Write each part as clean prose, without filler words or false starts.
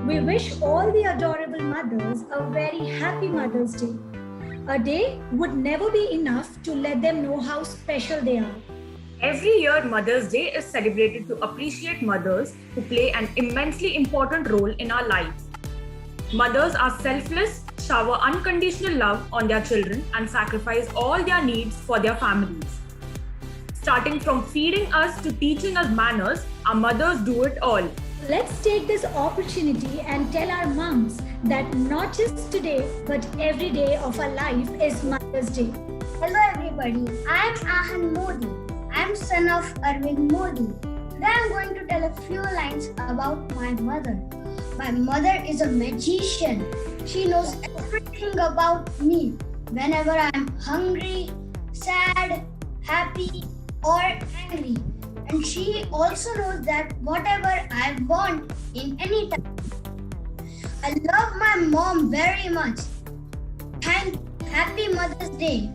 We wish all the adorable mothers a very happy Mother's Day. A day would never be enough to let them know how special they are. Every year, Mother's Day is celebrated to appreciate mothers who play an immensely important role in our lives. Mothers are selfless, shower unconditional love on their children, and sacrifice all their needs for their families. Starting from feeding us to teaching us manners, our mothers do it all. Let's take this opportunity and tell our moms that not just today, but every day of our life is Mother's Day. Hello everybody, I am Ahan Modi. I am son of Arvind Modi. Today I am going to tell a few lines about my mother. My mother is a magician. She knows everything about me. Whenever I am hungry, sad, happy, or angry. And she also knows that whatever I want in any time. I love my mom very much. Happy Mother's Day.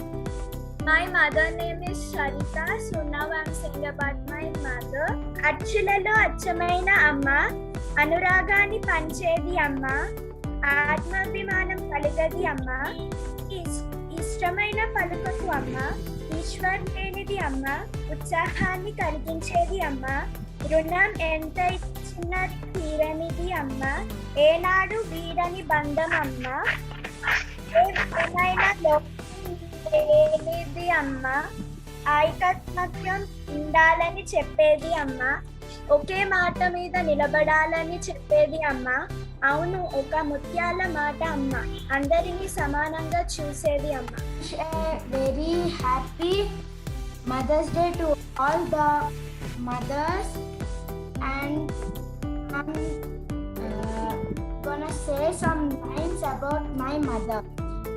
My mother name is Sharita, so now I'm saying about my mother. Achulalo achamaina amma, anuragani panchedi amma, atmabhimanam kaligadi amma, ishtamaina palukatu amma, Eshwar లేనిది అమ్మ, ఉత్సాహాన్ని కలిగించేది అమ్మ, రుణం ఎంత ఇచ్చిన తీరనిది అమ్మ, ఏనాడు వీడని బంధం అమ్మ, ఏమైనా లేనిది అమ్మ, ఐకమత్యం ఉండాలని చెప్పేది అమ్మ, ఒకే మాట మీద నిలబడాలని చెప్పేది అమ్మ, అవును ఒక ముత్యాల మాట అమ్మ, అందరినీ సమానంగా చూసేది అమ్మ. Very happy Mother's Day to all the mothers, and I'm gonna say some lines about my mother.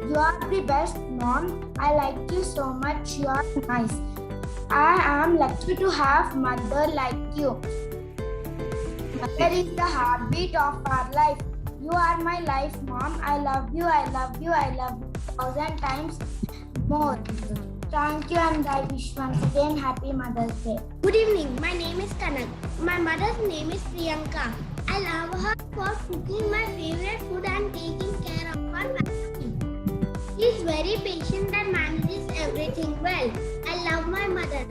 You are the best mom. I like you so much. You are nice. I am lucky to have mother like you. Mother is the heartbeat of our life. You are my life, mom. I love you. I love you. I love you 1,000 times more. Thank you, and I wish once again happy Mother's Day. Good evening. My name is Kanak. My mother's name is Priyanka. I love her for cooking my favorite food and taking care of her family. She is very patient and manages everything well. I love my mother.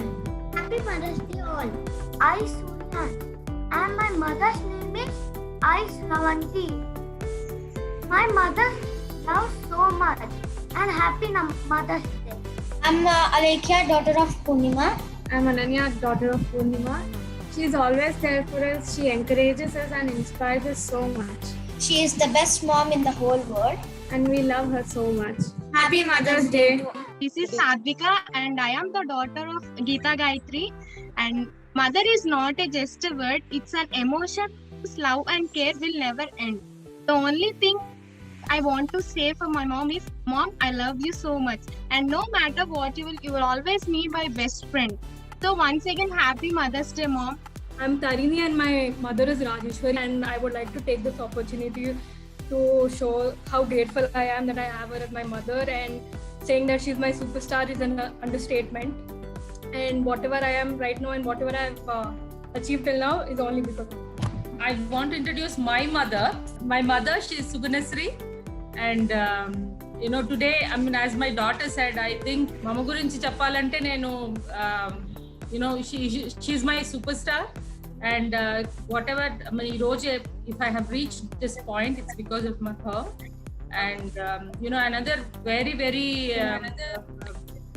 Happy Mother's Day all. I Surya, and my mother's name is I Sravanti. My mother loves so much, and happy Mother's Day. I'm Alekhya, daughter of Purnima. I'm Ananya, daughter of Purnima. She is always there for us. She encourages us and inspires us so much. She is the best mom in the whole world. And we love her so much. Happy Mother's Day. This is Sadvika, and I am the daughter of Geeta Gayatri. And mother is not just a word, it's an emotion whose love and care will never end. The only thing I want to say for my mom is, Mom, I love you so much. And no matter what, you will always be my best friend. So once again, happy Mother's Day, Mom. I'm Tarini and my mother is Rajeshwari, and I would like to take this opportunity to show how grateful I am that I have her as my mother, and saying that she's my superstar is an understatement. And whatever I am right now and whatever I've achieved till now is only because of her. I want to introduce my mother. My mother, she is Sugunasri, and today, as my daughter said, I think Mama gurinchi cheppalante nenu she's my superstar, and whatever if I have reached this point, it's because of her. And another very very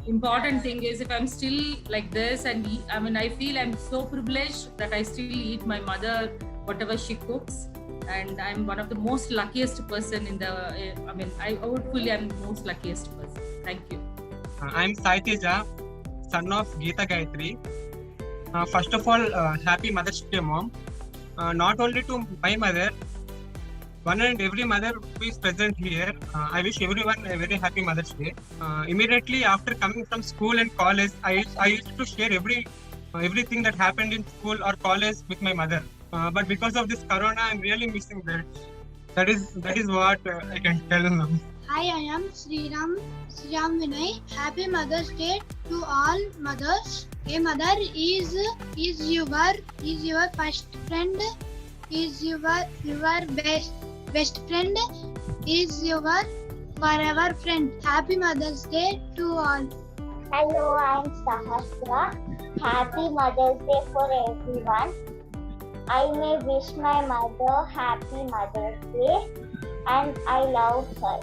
important thing is, if I'm still like this, and I feel I'm so privileged that I still eat my mother whatever she cooks, and I'm one of the most luckiest person in the I would feel I'm the most luckiest person. Thank you. I'm Sai Teja, son of Geeta Gayatri. First of all, happy Mother's Day, Mom. Not only to my mother, one and every mother who is present here, I wish everyone a very happy Mother's Day. Immediately after coming from school and college, I used to share everything that happened in school or college with my mother. But because of this corona, I'm really missing that. That is what I can tell now. Hi, I am Sriram Vinay. Happy Mother's Day to all mothers. A mother is your first friend, is your best friend, is your forever friend. Happy Mother's Day to all. Hello, I'm Sahasra. Happy Mother's Day for everyone. I may wish my mother Happy Mother's Day and I love her.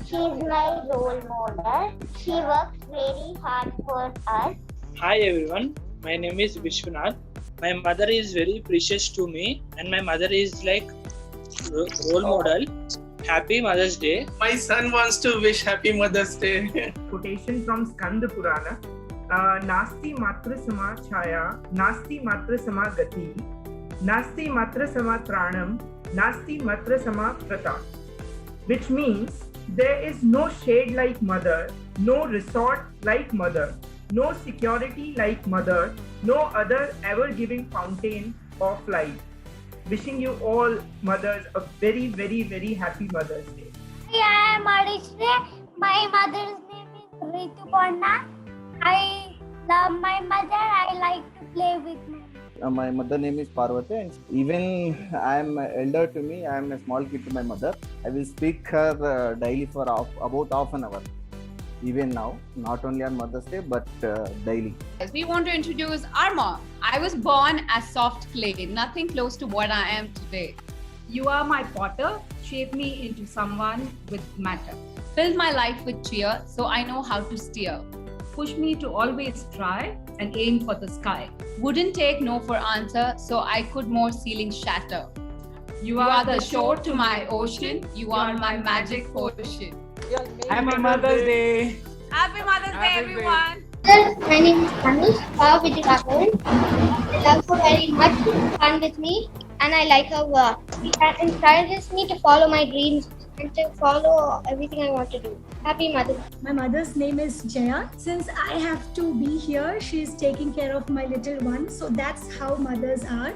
She is my role model. She works very hard for us. Hi everyone, my name is Vishwanath. My mother is very precious to me and my mother is like role model. Happy Mother's Day. My son wants to wish Happy Mother's Day. Quotation from Skanda Purana. Nasti matra sama chaya, nasti matra sama gati, nasti matra sama pranam, nasti matra sama prata. Which means there is no shade like mother, no resort like mother, no security like mother, no other ever-giving fountain of life. Wishing you all mothers a very, very, very happy Mother's Day. Hi, I am Adishre. My mother's name is Rituparna. I love my mother. I like to play with my mother. My mother name is Parvati, and even I am elder to me. I am a small kid to my mother. I will speak her daily for about half an hour. Even now, not only on Mother's Day, but daily. We want to introduce our mom. I was born as soft clay, nothing close to what I am today. You are my potter, shape me into someone with matter. Filled my life with cheer, so I know how to steer. Push me to always try and aim for the sky. Wouldn't take no for answer, so I could more ceilings shatter. You are the shore to my ocean, you are my magic potion. Happy Mother's Day! Happy Mother's Day, everyone! My name is Tanish Vidyakarn. I love her very much. Fun with me, and I like her work. That encourages me to follow my dreams and to follow everything I want to do. Happy Mother's Day. My mother's name is Jaya. Since I have to be here, she's taking care of my little one. So that's how mothers are.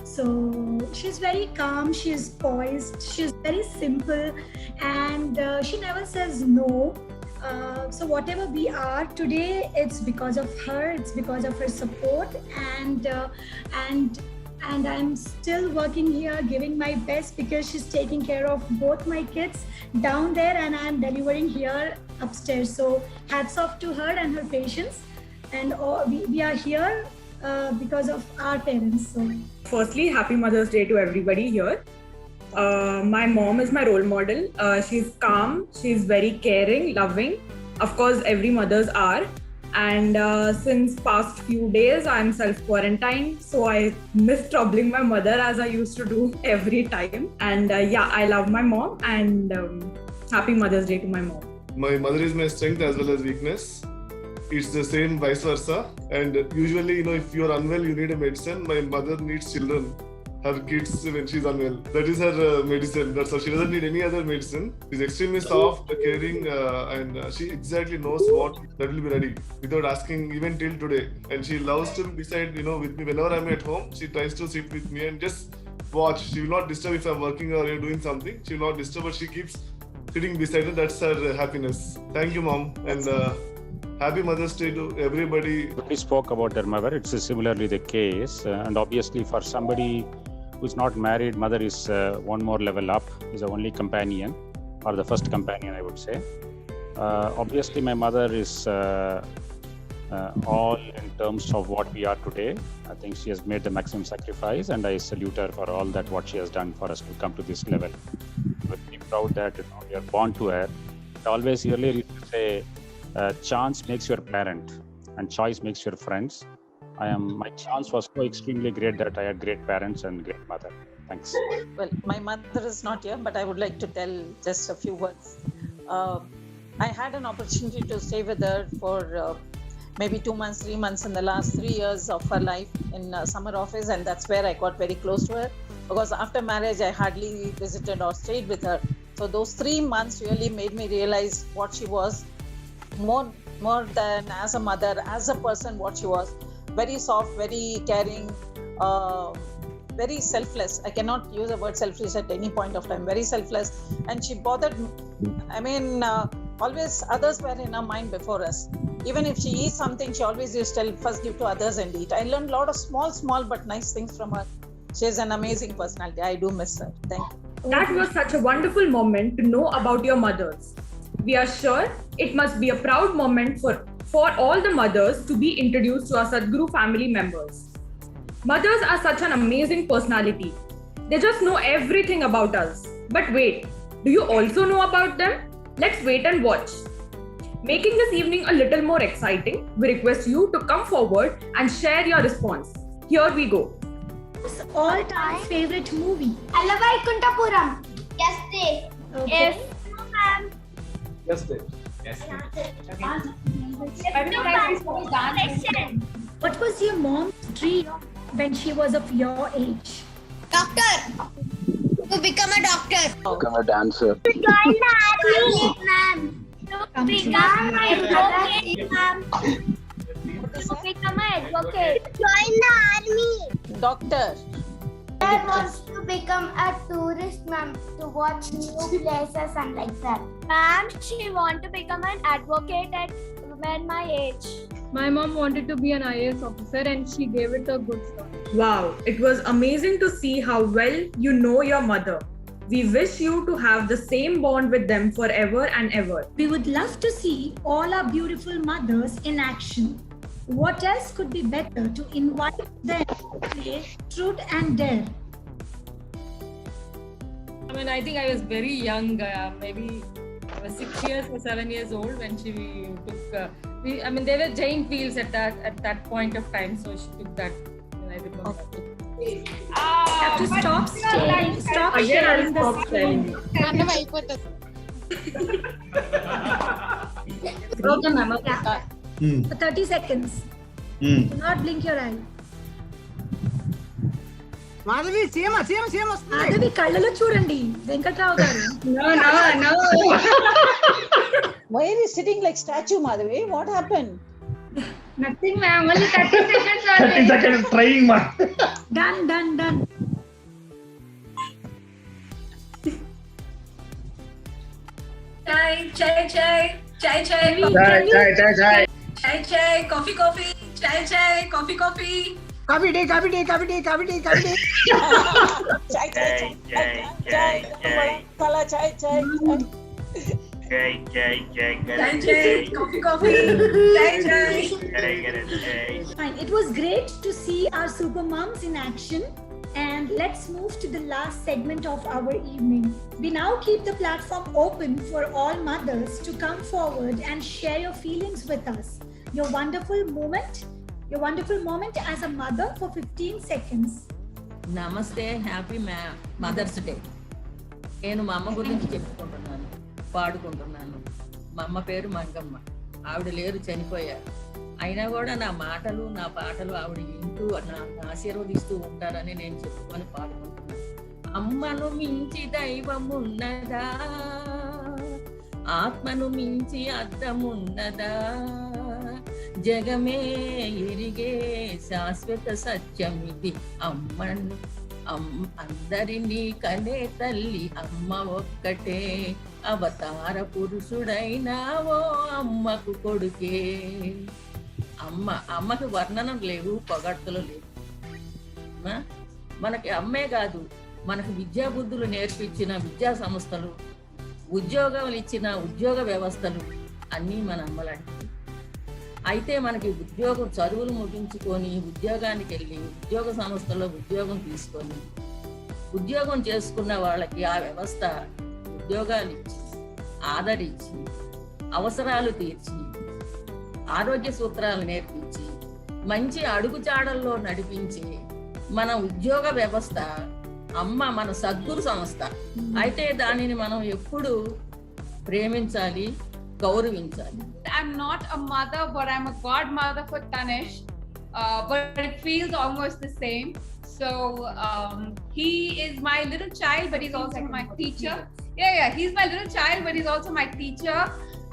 So she's very calm, she's poised, she's very simple, and she never says no. So whatever we are today, it's because of her, it's because of her support, and I'm still working here, giving my best because she's taking care of both my kids down there, and I'm delivering here upstairs. So hats off to her and her patience, and we are here because of our parents. So Firstly, Happy Mother's Day to everybody here. My mom is my role model. She's calm, she's very caring, loving. Of course, every mothers are. And since past few days, I'm self-quarantined. So I miss troubling my mother as I used to do every time. And I love my mom, and Happy Mother's Day to my mom. My mother is my strength as well as weakness. It's the same vice versa. And usually, if you're unwell, you need a medicine. My mother needs children, her kids, when she's unwell. That is her medicine. That's all. She doesn't need any other medicine. She's extremely soft, caring, and she exactly knows what that will be ready without asking, even till today. And she loves to be beside, with me. Whenever I'm at home, she tries to sit with me and just watch. She will not disturb if I'm working or doing something. She will not disturb, but she keeps sitting beside her. That's her happiness. Thank you, Mom. And Happy Mother's Day to everybody. We spoke about their mother. It's similarly the case. And obviously for somebody who's not married, mother is one more level up, is the only companion, or the first companion, I would say. Obviously my mother is all in terms of what we are today. I think she has made the maximum sacrifice, and I salute her for all that what she has done for us to come to this level. But be proud that we are born to her. I always earlier used to say, chance makes your parent and choice makes your friends. My chance was so extremely great that I had great parents and great mother. Thanks. Well, my mother is not here, but I would like to tell just a few words. I had an opportunity to stay with her for maybe 2 months, 3 months in the last 3 years of her life in summer office, and that's where I got very close to her, because after marriage I hardly visited or stayed with her. So those 3 months really made me realize what she was, more than as a mother, as a person, what she was. Very soft, very caring, very selfless. I cannot use the word selfish at any point of time. Very selfless, and she bothered. I mean, always others were in her mind before us. Even if she eats something, she always used to tell, first give to others and eat. I learned a lot of small but nice things from her. She's an amazing personality. I do miss her. Thank you. That was such a wonderful moment to know about your mothers. We are sure it must be a proud moment for all the mothers to be introduced to our Sadhguru family members. Mothers are such an amazing personality. They just know everything about us. But wait, do you also know about them? Let's wait and watch. Making this evening a little more exciting, we request you to come forward and share your response. Here we go. All-time favorite movie? Alavaikunthapuram. Yesterday. Okay. Yes, ma'am. Yesterday. What was your mom's dream when she was of your age? Doctor. To become a doctor. Become a dancer. To join the army, ma'am. To become an advocate, ma'am. To become an advocate. Join the army. Doctor. I wants to become a tourist, ma'am, to watch new places and like that. Ma'am, she want to become an advocate at my age. My mom wanted to be an IAS officer and she gave it a good start. Wow, it was amazing to see how well you know your mother. We wish you to have the same bond with them forever and ever. We would love to see all our beautiful mothers in action. What else could be better to invite them to play Truth and Dare? I mean, I think I was very young, maybe I was 6 years or 7 years old when she took, there were giant fields at that point of time, so she took that. I remember. Have to stop staring. Stop sharing the screen. For 30 seconds. Do not blink your eye. Madhavi సీమ మాధవి కళ్ళలో చూడండి వెంకట్రావు గారు. No. Why are you sitting like statue, Madhavi? What happened? Nothing, ma'am. Only 30 seconds. 30 seconds trying, ma. Done. Chai. Chai. Coffee. Chai. Coffee. Coffee day. Chai. Coffee. Chai. Fine. It was great to see our super moms in action. And let's move to the last segment of our evening. We now keep the platform open for all mothers to come forward and share your feelings with us. Your wonderful moment as a mother for 15 seconds. Namaste, happy Mother's Day. నేను మా అమ్మ గురించి చెప్పుకుంటున్నాను, పాడుకుంటున్నాను. మా అమ్మ పేరు మంగమ్మ. ఆవిడ లేరు, చనిపోయారు. అయినా కూడా నా మాటలు నా పాటలు ఆవిడ వింటూ నాకు ఆశీర్వదిస్తూ ఉంటారని నేను చెప్పుకొని పాడుకుంటున్నాను. అమ్మను మించి దైవం ఉన్నదా, ఆత్మను మించి అద్దం ఉన్నదా, జగమే ఎరిగే శాశ్వత సత్యం ఇది. అమ్మను అందరినీ కనే తల్లి అమ్మ ఒక్కటే, అవతార పురుషుడైనా ఓ అమ్మకు కొడుకే. అమ్మకు వర్ణనం లేవు, పొగడ్తలు లేవు. మనకి అమ్మే కాదు, మనకు విద్యా బుద్ధులు నేర్పించిన విద్యా సంస్థలు, ఉద్యోగాలు ఇచ్చిన ఉద్యోగ వ్యవస్థలు అన్నీ మన అమ్మలాంటివి. అయితే మనకి ఉద్యోగం చదువులు ముగించుకొని ఉద్యోగానికి వెళ్ళి ఉద్యోగ సంస్థలో ఉద్యోగం తీసుకొని ఉద్యోగం చేసుకున్న వాళ్ళకి ఆ వ్యవస్థ ఉద్యోగాలు ఇచ్చి ఆదరించి అవసరాలు తీర్చి ఆరోగ్య సూత్రాలు నేర్పించి మంచి అడుగుజాడల్లో నడిపించి మన ఉద్యోగ వ్యవస్థ అమ్మ, మన సద్గురు సంస్థ. అయితే దానిని మనం ఎప్పుడు ప్రేమించాలి, గౌరవించాలి. I'm not a mother, but I'm a godmother for Tanish, but it feels almost the same. So he is my little child, but he's also my teacher. Yeah, he's my little child, but he's also my teacher.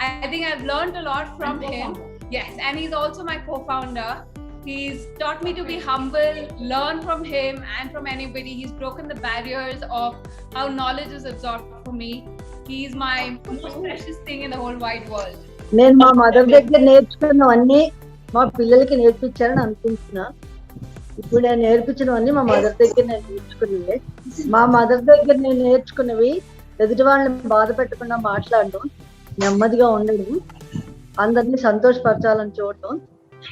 I think I've learned a lot from him. Yes, and he's also my co-founder. He's taught me to be humble, learn from him and from anybody. He's broken the barriers of how knowledge is absorbed for me. He's my most precious thing in the whole wide world. నేను మా mother దగ్గర నేర్చుకున్నవన్నీ మా పిల్లలకి నేర్పించాలని అనుకుంటున్నా. ఇప్పుడు నేను నేర్పించినవన్నీ మా mother దగ్గర నేను నేర్చుకున్నవే. మా మదర్ దగ్గర నేను నేర్చుకున్నవి ఎదుటి వాళ్ళని బాధ పెట్టకుండా మాట్లాడడం, నెమ్మదిగా ఉండడం, అందరినీ సంతోషపరచాలని చూడటం,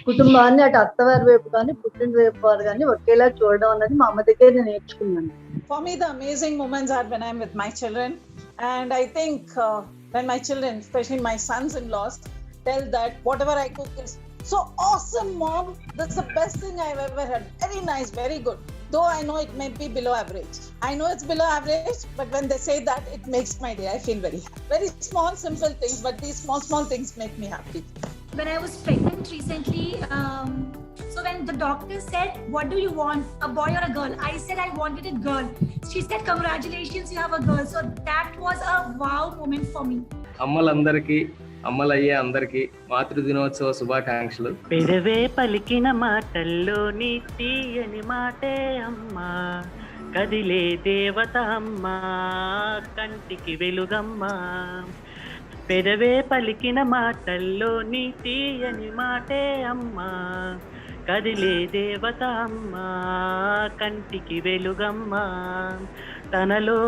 కుటుంబాన్ని అటు అత్తవారి వైపు కానీ పుట్టిన వైపు వారు కానీ ఒకేలా చూడడం అన్నది మా అమ్మ దగ్గర నేను నేర్చుకున్నాను. For me, the amazing moments are when I'm with my children, and I think when my children, especially my sons-in-laws, tell that whatever I cook is so awesome, mom. That's the best thing I've ever had. Very nice, very good. Though I know it may be below average. I know it's below average, but when they say that, it makes my day. I feel very small, simple things, but these small things make me happy. When I was pregnant recently, so when the doctor said, what do you want, a boy or a girl? I said I wanted a girl. She said, congratulations, you have a girl. So that was a wow moment for me. అమ్మలందరికీ అమ్మలయ్యే అందరికీ మాతృ దినోత్సవ శుభాకాంక్షలు. పెదవే పలికిన మాటల్లో నీ తీయని మాటే అమ్మా, కదిలే దేవత అమ్మా, కంటికి వెలుగమ్మా. పెదవే పలికిన మాటల్లో నీ తీయని మాటే అమ్మా, కదిలే దేవత అమ్మా, కంటికి వెలుగమ్మా. తనలో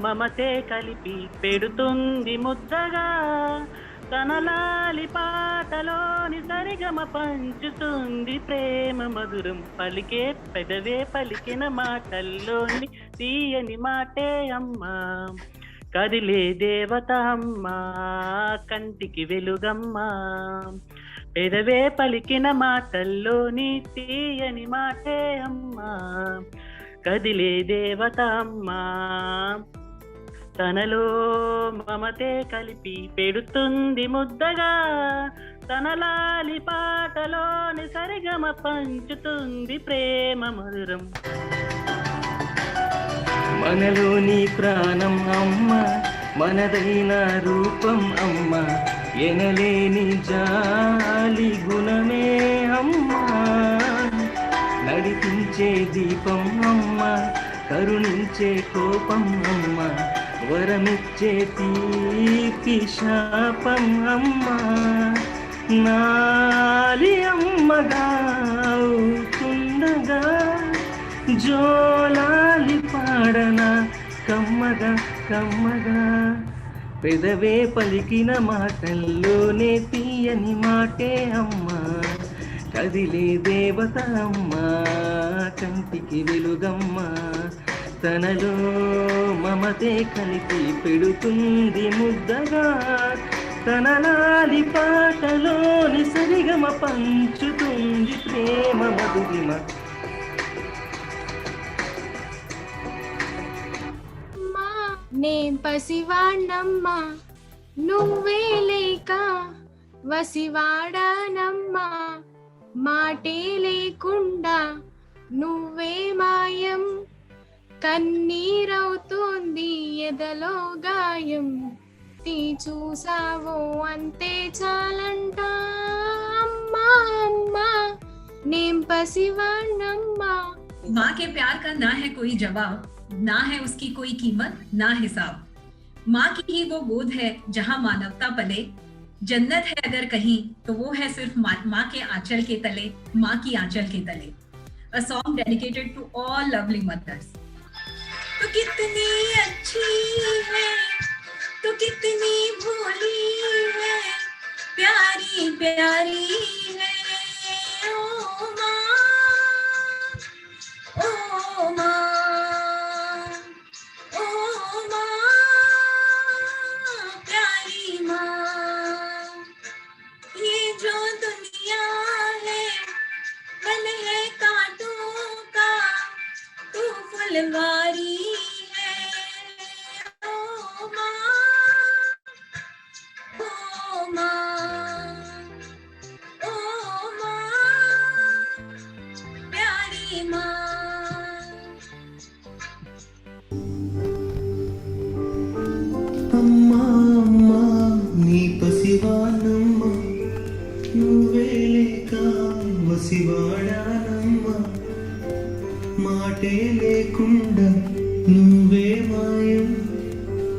మమతే కలిపి పెడుతుంది ముద్దగా, తనలాలి పాటలోని సరిగమ పంచుతుంది ప్రేమ మధురం. పలికే పెదవే పలికిన మాటల్లోని తీయని మాటే అమ్మా, కదిలే దేవత అమ్మా, కంటికి వెలుగమ్మా. పెదవే పలికిన మాటల్లోని తీయని మాటే అమ్మా, కదిలే దేవత అమ్మా. తనలో మమతే కలిపి పెడుతుంది ముద్దగా, తనలాలి పాటలోని సరిగమ పంచుతుంది ప్రేమ మధురం. మనలోని ప్రాణం అమ్మ, మనదైన రూపం అమ్మ, ఎనలేని జాలి గుణమే అమ్మ, నడిపించే దీపం అమ్మ, కరుణించే కోపం అమ్మ, వరమిచ్చే తీపి శాపం అమ్మ. నాలి అమ్మగా అవుతుండగా జోలాలి పాడన కమ్మగా కమ్మగా. పెదవే పలికిన మాటల్లోనే తీయని మాటే అమ్మ, కదిలే దేవత అమ్మ, కంటికి వెలుగమ్మ. తనలో మమతే కలిపి పెడుతుంది ముద్దగా, తనలాలి పాటలోని సరిగమ పంచుతుంది ప్రేమ మధురిమ. నేను పసివాణ్ణమ్మా, నువ్వే లేక వసివాడానమ్మా, మాటే లేకుండా నువ్వే మాయం, కన్నీరవుతోంది ఎదలో గాయం, తీ చూసావో అంతే చాలంట అమ్మా అమ్మా, నేను పసివాణ్ణమ్మా. माँ के प्यार का ना है कोई जवाब, ना है उसकी कोई कीमत ना हिसाब. माँ की ही वो गोद है जहाँ मानवता पले, जन्नत है अगर कहीं तो वो है सिर्फ माँ के आंचल के तले, माँ की आंचल के तले. A song dedicated to all lovely mothers. तो कितनी अच्छी है, तो कितनी भोली है, प्यारी प्यारी है ओ माँ, ओ माँ, ओ माँ, प्यारी माँ. ये जो दुनिया है मन है कांटों का, तू फुलवारी है ओ माँ, ओ माँ, ओ माँ, प्यारी माँ. అమ్మా అమ్మా నీ పసివానమ్మ, నువ్వే లేక వసివా మాటే లేకుండా నువ్వే మాయం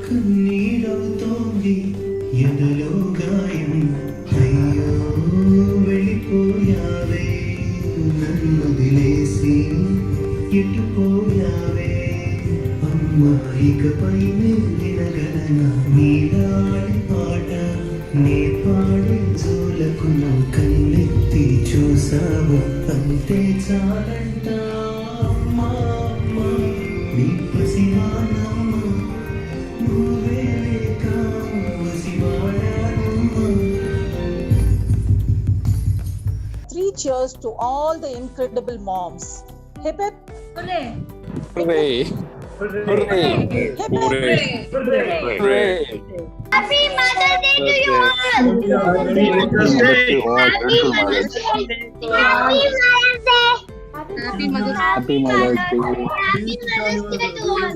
కన్నీరవుతోంది ఎదలో గాయం అయ్యో వెళ్ళిపోయావే నన్ను వదిలేసి ఎటుపోయావే అమ్మా ఇకపై వినగలనా నీలాడి పాట నే పాడే జోలకు నువ్వు కన్నెత్తి చూసావు అంతే చాలంట అమ్మా అమ్మా నీ పసివానమ్మ నువ్వే లేక పసివాడానమ్మా. 3 cheers to all the incredible moms. Hip hip. Hooray! Hooray! Hooray! Hooray! Hooray! Happy Mother's Day to you all! Happy Mother's Day! Happy Mother's Day! Happy Mother's Day! Happy Mother's Day! Happy Mother's Day to all!